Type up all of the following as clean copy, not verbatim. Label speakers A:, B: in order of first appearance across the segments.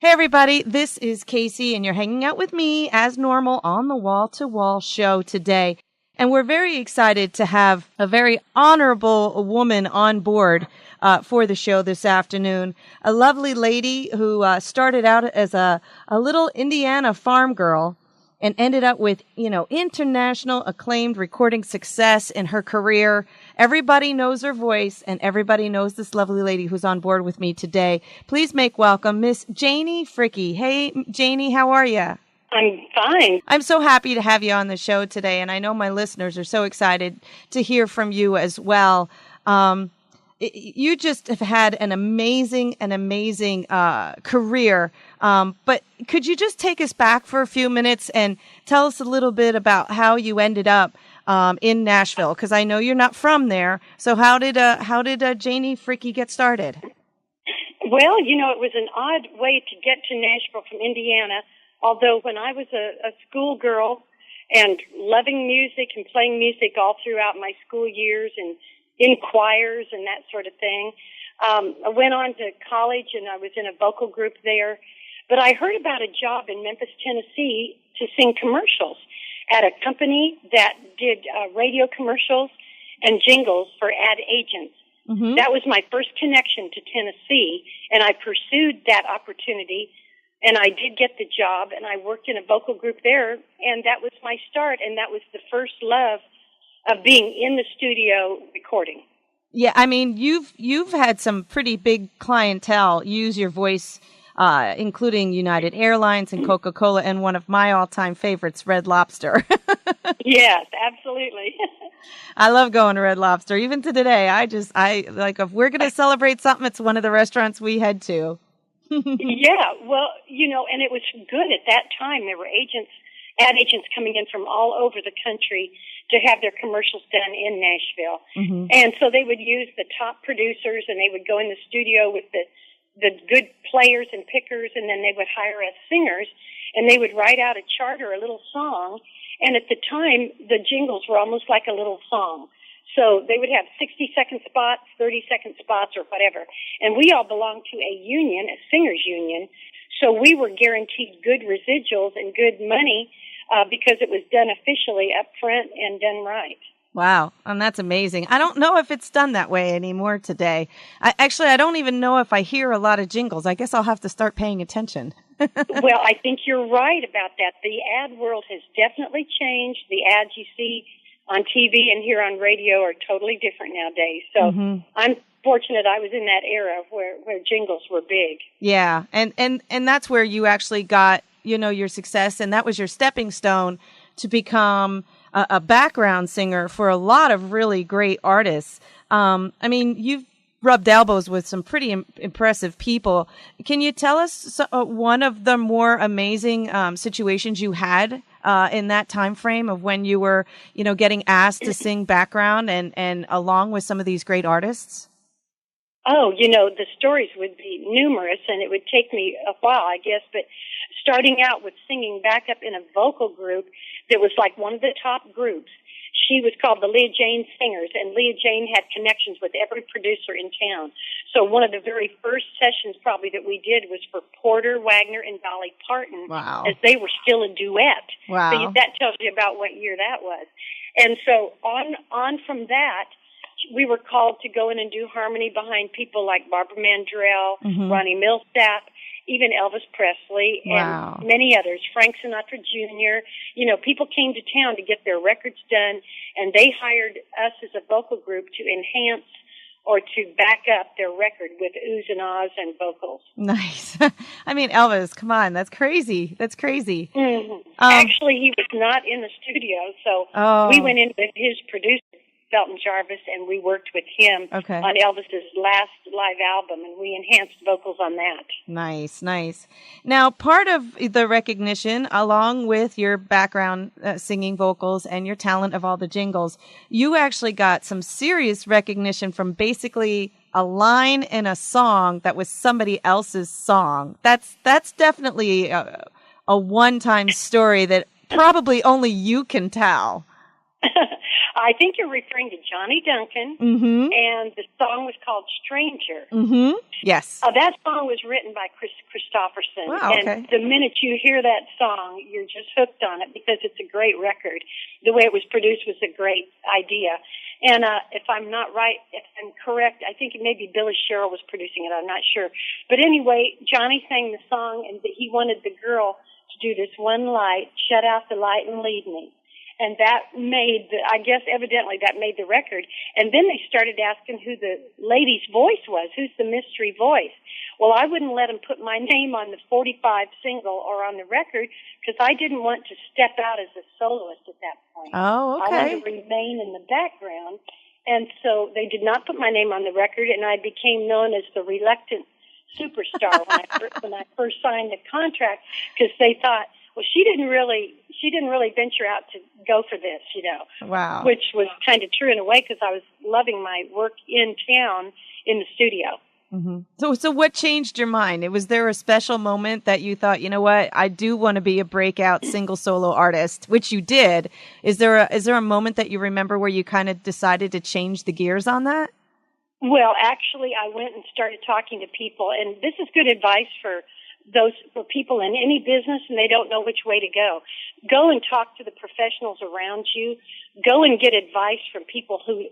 A: Hey everybody, this is Casey and you're hanging out with me as normal on the Wall to Wall show today. And we're very excited to have a very honorable woman on board for the show this afternoon. A lovely lady who started out as a little Indiana farm girl and ended up with, international acclaimed recording success in her career. Everybody knows her voice, and everybody knows this lovely lady who's on board with me today. Please make welcome Miss Janie Fricke. Hey, Janie, how are you?
B: I'm fine.
A: I'm so happy to have you on the show today, and I know my listeners are so excited to hear from you as well. You just have had an amazing career. But could you just take us back for a few minutes and tell us a little bit about how you ended up in Nashville? Because I know you're not from there. So how did Janie Fricke get started?
B: Well, it was an odd way to get to Nashville from Indiana. Although when I was a schoolgirl and loving music and playing music all throughout my school years and in choirs and that sort of thing. I went on to college and I was in a vocal group there. But I heard about a job in Memphis, Tennessee to sing commercials at a company that did radio commercials and jingles for ad agents. Mm-hmm. That was my first connection to Tennessee, and I pursued that opportunity, and I did get the job, and I worked in a vocal group there, and that was my start, and that was the first love of being in the studio recording.
A: Yeah, I mean, you've had some pretty big clientele use your voice, including United Airlines and Coca-Cola, and one of my all-time favorites, Red Lobster.
B: Yes, absolutely.
A: I love going to Red Lobster. Even to today, if we're going to celebrate something, it's one of the restaurants we head to.
B: Yeah, well, and it was good at that time. There were ad agents coming in from all over the country to have their commercials done in Nashville. Mm-hmm. And so they would use the top producers, and they would go in the studio with the good players and pickers, and then they would hire us singers, and they would write out a chart or a little song. And at the time, the jingles were almost like a little song. So they would have 60-second spots, 30-second spots, or whatever. And we all belonged to a union, a singers union, so we were guaranteed good residuals and good money because it was done officially up front and done right.
A: Wow, and that's amazing. I don't know if it's done that way anymore today. I don't even know if I hear a lot of jingles. I guess I'll have to start paying attention.
B: Well, I think you're right about that. The ad world has definitely changed. The ads you see on TV and here on radio are totally different nowadays. So I'm fortunate I was in that era where jingles were big.
A: Yeah, and that's where you actually got, your success, and that was your stepping stone to become a background singer for a lot of really great artists. You've rubbed elbows with some pretty impressive people. Can you tell us one of the more amazing situations you had in that time frame of when you were, getting asked to sing background and along with some of these great artists?
B: Oh, the stories would be numerous, and it would take me a while, I guess, but starting out with singing backup in a vocal group that was like one of the top groups. She was called the Leah Jane Singers, and Leah Jane had connections with every producer in town. So one of the very first sessions probably that we did was for Porter, Wagner, and Dolly Parton.
A: Wow.
B: As they were still a duet.
A: Wow.
B: So that tells you about what year that was. And so on from that, we were called to go in and do harmony behind people like Barbara Mandrell, Ronnie Millsap, even Elvis Presley, and many others, Frank Sinatra Jr. People came to town to get their records done, and they hired us as a vocal group to enhance or to back up their record with oohs and ahs and vocals.
A: Nice. I mean, Elvis, come on, that's crazy. That's crazy.
B: Mm-hmm. Actually, he was not in the studio, so we went in with his producer, Felton Jarvis, and we worked with him on Elvis's last live album, and we enhanced vocals on that.
A: Nice, nice. Now, part of the recognition, along with your background singing vocals and your talent of all the jingles, you actually got some serious recognition from basically a line in a song that was somebody else's song. That's definitely a one-time story that probably only you can tell.
B: I think you're referring to Johnny Duncan, and the song was called Stranger.
A: Yes.
B: That song was written by Chris Christopherson.
A: Wow, okay.
B: And the minute you hear that song, you're just hooked on it because it's a great record. The way it was produced was a great idea. And if I'm not right, if I'm correct, I think maybe Billy Sherrill was producing it. I'm not sure. But anyway, Johnny sang the song, and he wanted the girl to do this one light, shut out the light and leave me. And that made, I guess evidently that made the record. And then they started asking who the lady's voice was, who's the mystery voice. Well, I wouldn't let them put my name on the 45 single or on the record because I didn't want to step out as a soloist at that point.
A: Oh, okay.
B: I wanted to remain in the background. And so they did not put my name on the record, and I became known as the reluctant superstar when I first signed the contract because they thought, well, she didn't really venture out to go for this,
A: Wow.
B: Which was kind of true in a way because I was loving my work in town in the studio.
A: So what changed your mind? Was there a special moment that you thought, you know what, I do want to be a breakout single solo artist, which you did. Is there a moment that you remember where you kind of decided to change the gears on that?
B: Well, actually, I went and started talking to people, and this is good advice for people in any business and they don't know which way to go. Go and talk to the professionals around you. Go and get advice from people who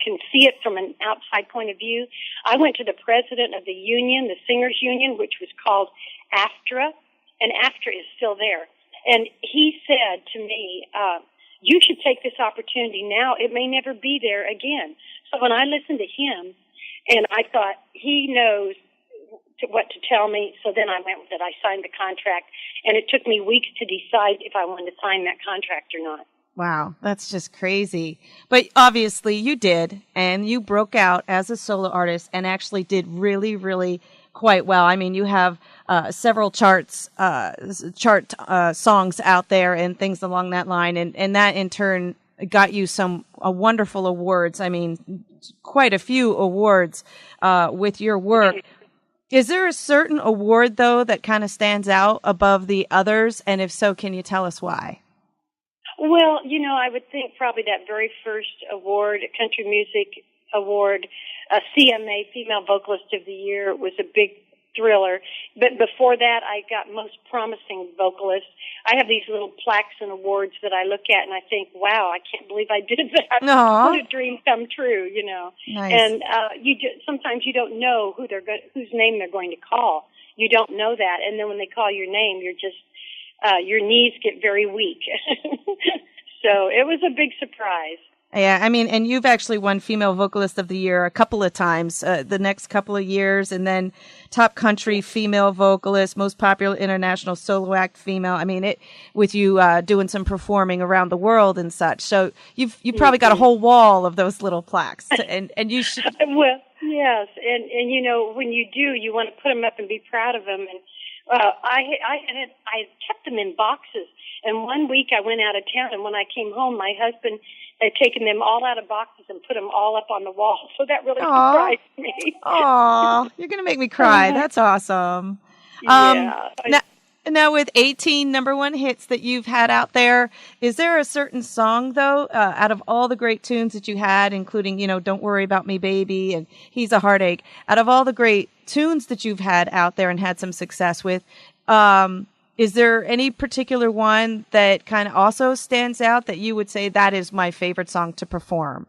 B: can see it from an outside point of view. I went to the president of the union, the Singers Union, which was called AFTRA, and AFTRA is still there. And he said to me, you should take this opportunity now. It may never be there again. So when I listened to him, and I thought, he knows what to tell me, so then I went with it. I signed the contract, and it took me weeks to decide if I wanted to sign that contract or not.
A: Wow, that's just crazy. But obviously you did, and you broke out as a solo artist and actually did really, really quite well. I mean, you have several chart songs out there and things along that line, and that in turn got you some wonderful awards. I mean, quite a few awards with your work. Is there a certain award, though, that kind of stands out above the others? And if so, can you tell us why?
B: Well, I would think probably that very first award, Country Music Award, CMA, Female Vocalist of the Year, was a big thriller. But before that, I got Most Promising Vocalist. I have these little plaques and awards that I look at and I think, wow, I can't believe I did that.
A: Aww.
B: What a dream come true,
A: Nice.
B: And sometimes you don't know whose name they're going to call. You don't know that, and then when they call your name, you're just your knees get very weak. So it was a big surprise.
A: Yeah, I mean, and you've actually won Female Vocalist of the Year a couple of times, the next couple of years, and then Top Country Female Vocalist, Most Popular International Solo Act Female. I mean, with you doing some performing around the world and such. So you've probably got a whole wall of those little plaques, and you should.
B: Well, yes, and when you do, you want to put them up and be proud of them. And I kept them in boxes. And one week I went out of town, and when I came home, my husband had taken them all out of boxes and put them all up on the wall. So that really surprised me.
A: Aw, you're going to make me cry. That's awesome.
B: Yeah.
A: Now, with 18 number one hits that you've had out there, is there a certain song, though, out of all the great tunes that you had, including, Don't Worry About Me, Baby, and He's a Heartache, out of all the great tunes that you've had out there and had some success with, is there any particular one that kind of also stands out that you would say that is my favorite song to perform?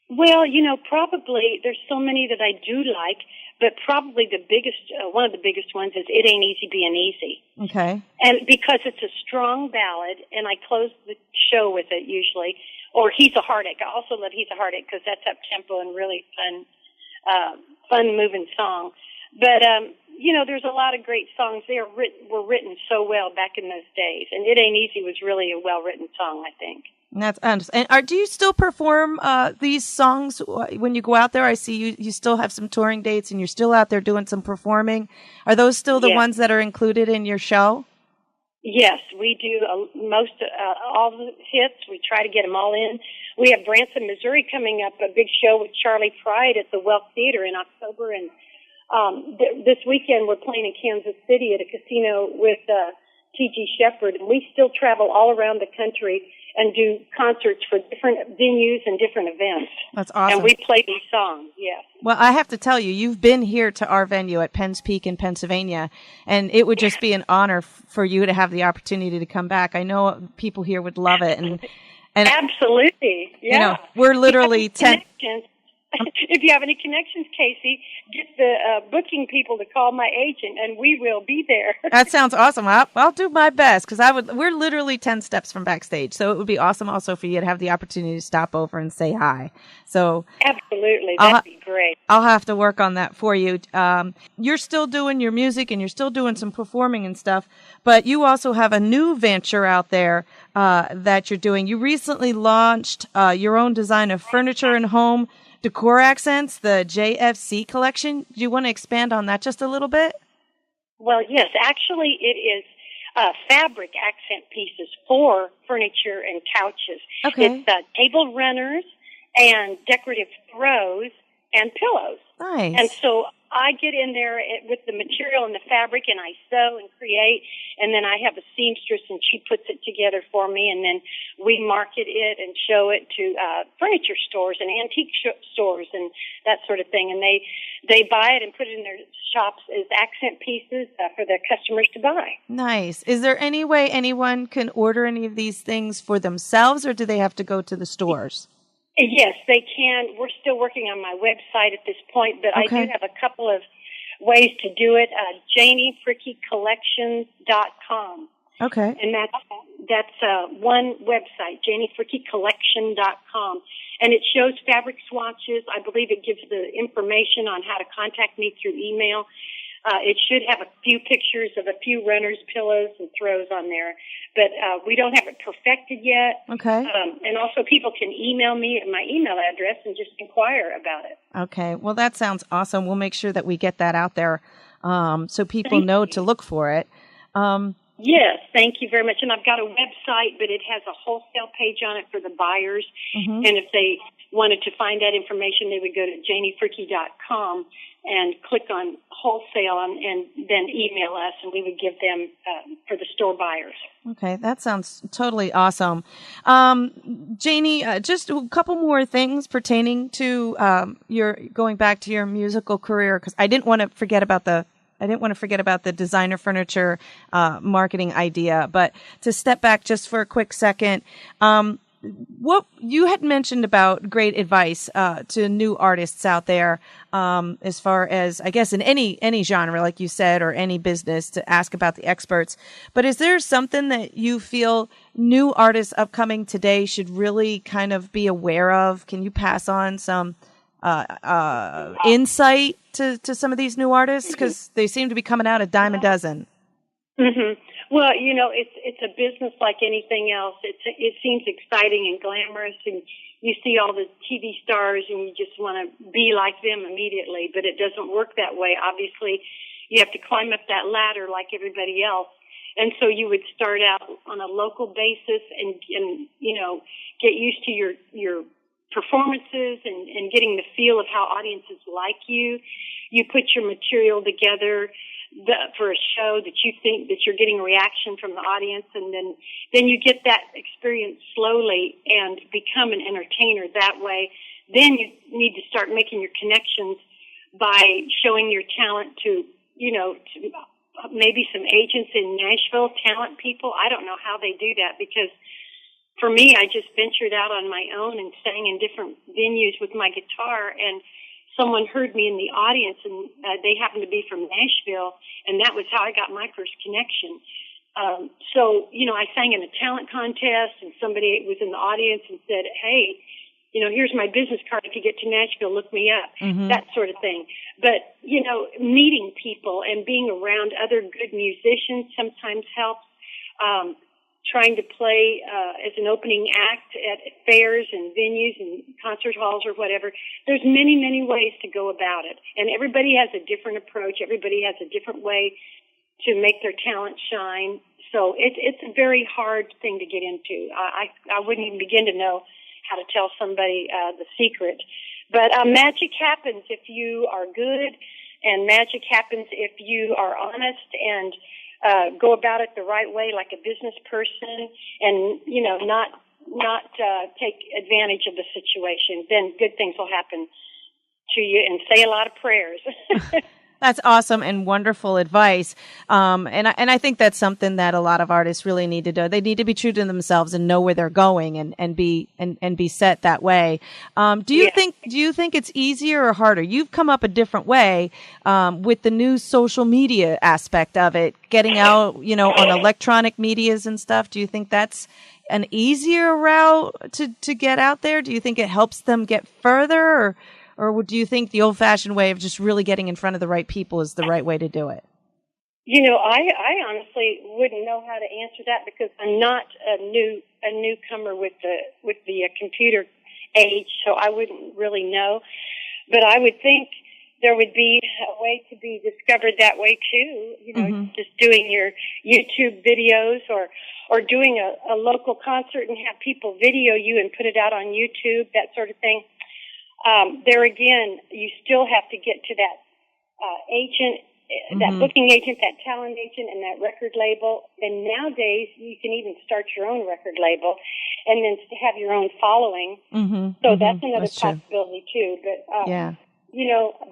B: Well, probably there's so many that I do like, but probably the biggest, one of the biggest ones is It Ain't Easy Being Easy.
A: Okay.
B: And because it's a strong ballad, and I close the show with it usually, or He's a Heartache. I also love He's a Heartache because that's up-tempo and really fun moving song. But, there's a lot of great songs. They were written so well back in those days. And It Ain't Easy was really a well-written song, I think.
A: And do you still perform these songs when you go out there? I see you still have some touring dates and you're still out there doing some performing. Are those still the ones that are included in your show?
B: Yes, we do all the hits. We try to get them all in. We have Branson, Missouri coming up, a big show with Charlie Pride at the Welk Theater in October, and this weekend we're playing in Kansas City at a casino with T.G. Shepherd, and we still travel all around the country and do concerts for different venues and different events.
A: That's awesome.
B: And we play these songs, yes.
A: Well, I have to tell you, you've been here to our venue at Penns Peak in Pennsylvania, and it would just be an honor for you to have the opportunity to come back. I know people here would love it. And
B: absolutely, yeah.
A: You know, we're literally 10.
B: If you have any connections, Casey, get the booking people to call my agent, and we will be there.
A: That sounds awesome. I'll do my best, because we're literally 10 steps from backstage, so it would be awesome also for you to have the opportunity to stop over and say hi. So
B: absolutely, that'd be great.
A: I'll have to work on that for you. You're still doing your music, and you're still doing some performing and stuff, but you also have a new venture out there that you're doing. You recently launched your own design of furniture and home decor accents, the JFC collection. Do you want to expand on that just a little bit?
B: Well, yes. Actually, it is fabric accent pieces for furniture and couches.
A: Okay.
B: It's table runners and decorative throws and pillows.
A: Nice.
B: And so I get in there with the material and the fabric, and I sew and create, and then I have a seamstress, and she puts it together for me, and then we market it and show it to furniture stores and antique stores and that sort of thing, and they buy it and put it in their shops as accent pieces for their customers to buy.
A: Nice. Is there any way anyone can order any of these things for themselves, or do they have to go to the stores?
B: Yes, they can. We're still working on my website at this point, but
A: Okay.
B: I do have a couple of ways to do it. JanieFrickeCollection.com.
A: Okay.
B: And that's one website, JanieFrickeCollection.com. And it shows fabric swatches. I believe it gives the information on how to contact me through email. It should have a few pictures of a few runners, pillows, and throws on there. But we don't have it perfected yet.
A: Okay.
B: And also people can email me at my email address and just inquire about it.
A: Okay. Well, that sounds awesome. We'll make sure that we get that out there so people know to look for it.
B: Yes, thank you very much. And I've got a website, but it has a wholesale page on it for the buyers.
A: Mm-hmm.
B: And if they wanted to find that information, they would go to JanieFricke.com and click on wholesale and then email us, and we would give them for the store buyers.
A: Okay, that sounds totally awesome. Janie, just a couple more things pertaining to your going back to your musical career, because I didn't want to forget about the designer furniture marketing idea. But to step back just for a quick second, what you had mentioned about great advice to new artists out there, as far as, I guess, in any genre, like you said, or any business, to ask about the experts. But is there something that you feel new artists upcoming today should really kind of be aware of? Can you pass on some insight to some of these new artists? Because they seem to be coming out a dime a dozen.
B: Mm-hmm. Well, you know, it's a business like anything else. It seems exciting and glamorous, and you see all the TV stars and you just want to be like them immediately, but it doesn't work that way. Obviously, you have to climb up that ladder like everybody else. And so you would start out on a local basis and you know, get used to your performances and getting the feel of how audiences like you. You put your material together for a show that you think that you're getting a reaction from the audience, and then you get that experience slowly and become an entertainer that way. Then you need to start making your connections by showing your talent to, you know, to maybe some agents in Nashville, talent people. I don't know how they do that, because for me, I just ventured out on my own and sang in different venues with my guitar, and someone heard me in the audience, and they happened to be from Nashville, and that was how I got my first connection. So, you know, I sang in a talent contest, and somebody was in the audience and said, hey, you know, here's my business card. If you get to Nashville, look me up, that sort of thing. But, you know, meeting people and being around other good musicians sometimes helps. Trying to play as an opening act at fairs and venues and concert halls or whatever. There's many, many ways to go about it. And everybody has a different approach. Everybody has a different way to make their talent shine. So it's a very hard thing to get into. I wouldn't even begin to know how to tell somebody the secret. But magic happens if you are good, and magic happens if you are honest and go about it the right way, like a business person, and not take advantage of the situation. Then good things will happen to you, and say a lot of prayers.
A: That's awesome and wonderful advice. And I think that's something that a lot of artists really need to do. They need to be true to themselves and know where they're going and be set that way. Do you think it's easier or harder? You've come up a different way, with the new social media aspect of it, getting out, on electronic medias and stuff. Do you think that's an easier route to get out there? Do you think it helps them get further, or do you think the old-fashioned way of just really getting in front of the right people is the right way to do it?
B: I honestly wouldn't know how to answer that because I'm not a newcomer with the computer age, so I wouldn't really know. But I would think there would be a way to be discovered that way too. Just doing your YouTube videos or doing a local concert and have people video you and put it out on YouTube, that sort of thing. There again, you still have to get to that agent, that booking agent, that talent agent, and that record label. And nowadays, you can even start your own record label and then have your own following. So that's another possibility too. But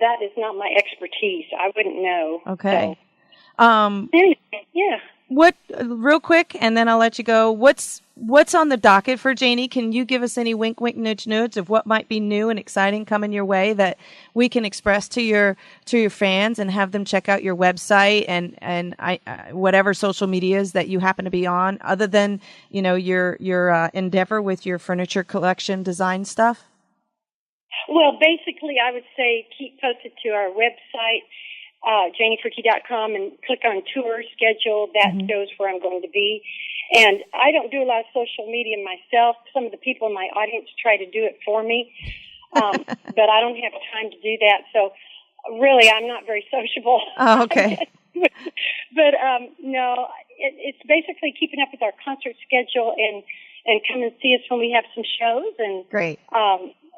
B: that is not my expertise. I wouldn't know.
A: Okay.
B: So. Yeah.
A: What, real quick, and then I'll let you go. What's on the docket for Janie? Can you give us any wink, wink, nudge, nudge of what might be new and exciting coming your way that we can express to your fans and have them check out your website and whatever social medias that you happen to be on, other than your endeavor with your furniture collection design stuff?
B: Well, basically, I would say keep posted to our website. JanieFricke.com, and click on tour schedule. That shows where I'm going to be. And I don't do a lot of social media myself. Some of the people in my audience try to do it for me, but I don't have time to do that. So really, I'm not very sociable.
A: Oh, okay.
B: But no, it's basically keeping up with our concert schedule and come and see us when we have some shows. And
A: great.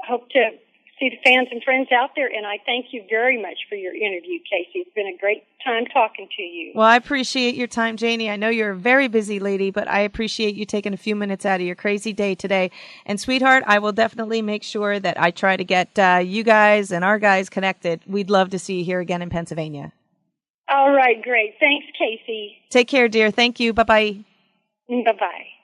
B: Hope to see the fans and friends out there, and I thank you very much for your interview, Casey. It's been a great time talking to you.
A: Well, I appreciate your time, Janie. I know you're a very busy lady, but I appreciate you taking a few minutes out of your crazy day today. And sweetheart, I will definitely make sure that I try to get you guys and our guys connected. We'd love to see you here again in Pennsylvania.
B: All right, great. Thanks, Casey.
A: Take care, dear. Thank you. Bye-bye.
B: Bye-bye.